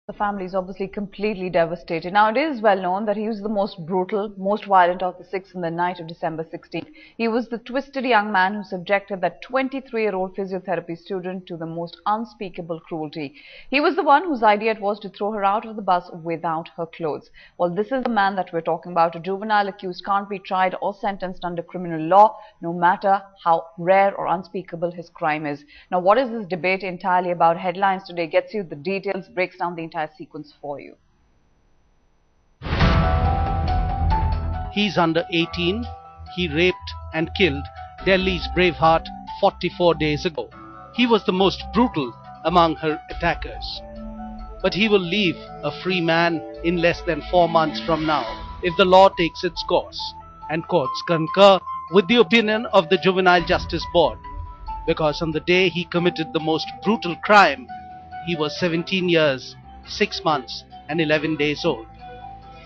The family is obviously completely devastated. Now, it is well known that he was the most brutal, most violent of the six in the night of December 16th. He was the twisted young man who subjected that 23-year-old physiotherapy student to the most unspeakable cruelty. He was the one whose idea it was to throw her out of the bus without her clothes. Well, this is the man that we're talking about. A juvenile accused can't be tried or sentenced under criminal law, no matter how rare or unspeakable his crime is. Now, what is this debate entirely about? Headlines Today gets you the details, breaks down the entire sequence for you. He's under 18. He raped and killed Delhi's Braveheart 44 days ago. He was the most brutal among her attackers. But he will leave a free man in less than 4 months from now if the law takes its course and courts concur with the opinion of the Juvenile Justice Board. Because on the day he committed the most brutal crime, he was 17 years, 6 months and 11 days old.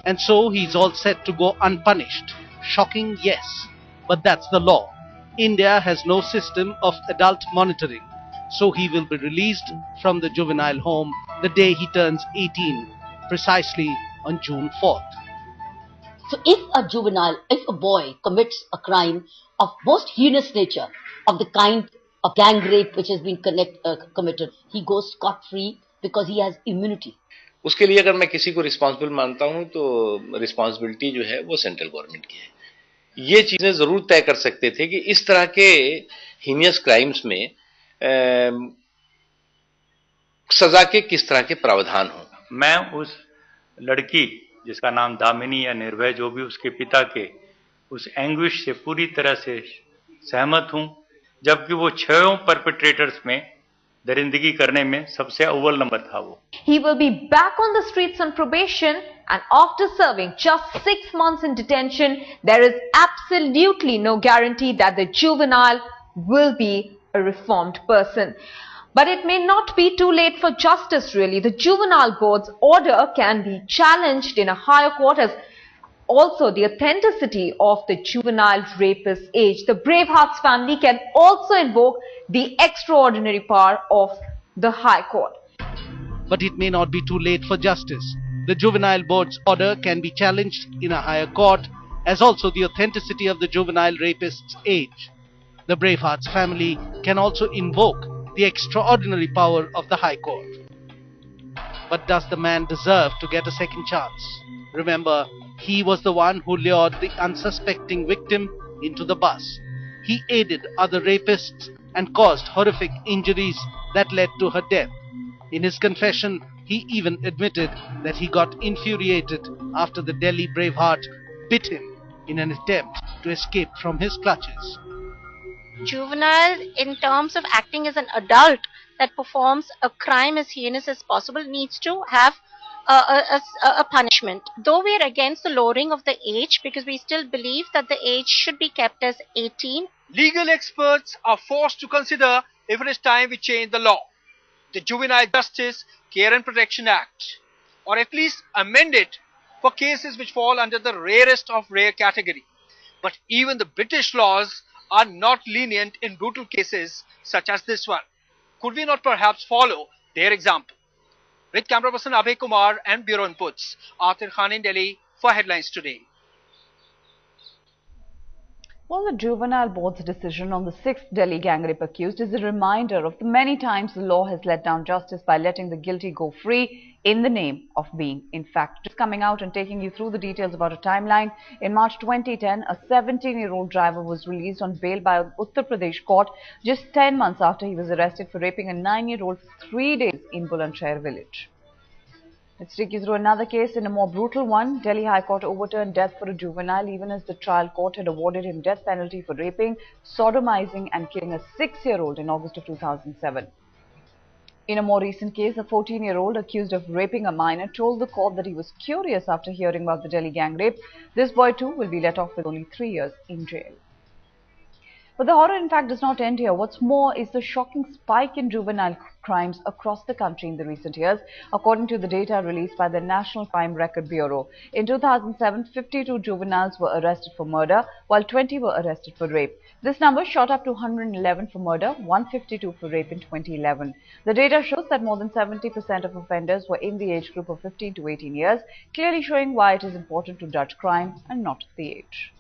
And so he's all set to go unpunished. Shocking, yes, but that's the law. India has no system of adult monitoring, so he will be released from the juvenile home the day he turns 18, precisely on June 4th. So if a boy commits a crime of most heinous nature, of the kind of gang rape which has been committed, he goes scot-free because he has immunity. उसके लिए अगर मैं किसी को responsible मानता हूं तो responsibility जो है वो सेंट्रल गवर्नमेंट की है। ये चीजें जरूर तय कर सकते थे कि इस तरह के हीनियस क्राइम्स में सजा के किस तरह के प्रावधान हों। मैं उस लड़की जिसका नाम दामिनी या निर्भय जो भी उसके पिता के उस एंग्विश से पूरी तरह से सहमत हूं, जबकि वो 6 परपेट्रेटर्स में दरिंदगी करने में सबसे अव्वल नंबर था वो। He will be back on the streets on probation, and after serving just 6 months in detention, there is absolutely no guarantee that the juvenile will be a reformed person. But it may not be too late for justice really. The juvenile board's order can be challenged in a higher court as also the authenticity of the juvenile rapist's age. The Bravehearts family can also invoke the extraordinary power of the High Court. But it may not be too late for justice. The juvenile board's order can be challenged in a higher court, as also the authenticity of the juvenile rapist's age. The Bravehearts family can also invoke the extraordinary power of the High Court. But does the man deserve to get a second chance? Remember, he was the one who lured the unsuspecting victim into the bus. He aided other rapists and caused horrific injuries that led to her death. In his confession, he even admitted that he got infuriated after the Delhi Braveheart bit him in an attempt to escape from his clutches. Juvenile, in terms of acting as an adult that performs a crime as heinous as possible, needs to have a punishment. Though we are against the lowering of the age because we still believe that the age should be kept as 18. Legal experts are forced to consider if it is time we change the law, the Juvenile Justice Care and Protection Act, or at least amend it for cases which fall under the rarest of rare category. But even the British laws are not lenient in brutal cases such as this one. Could we not perhaps follow their example? With camera person Abhay Kumar and Bureau Inputs, Atir Khan in Delhi for Headlines Today. Well, the Juvenile Board's decision on the 6th Delhi gang rape accused is a reminder of the many times the law has let down justice by letting the guilty go free in the name of being in fact. Just coming out and taking you through the details about a timeline. In March 2010, a 17-year-old driver was released on bail by an Uttar Pradesh court just 10 months after he was arrested for raping a 9-year-old for 3 days in Bulandshahr village. Let's take you through another case in a more brutal one. Delhi High Court overturned death for a juvenile even as the trial court had awarded him death penalty for raping, sodomizing and killing a 6-year-old in August of 2007. In a more recent case, a 14-year-old accused of raping a minor told the court that he was curious after hearing about the Delhi gang rape. This boy too will be let off with only 3 years in jail. But the horror in fact does not end here. What's more is the shocking spike in juvenile crimes across the country in the recent years, according to the data released by the National Crime Record Bureau. In 2007, 52 juveniles were arrested for murder, while 20 were arrested for rape. This number shot up to 111 for murder, 152 for rape in 2011. The data shows that more than 70% of offenders were in the age group of 15 to 18 years, clearly showing why it is important to judge crime and not the age.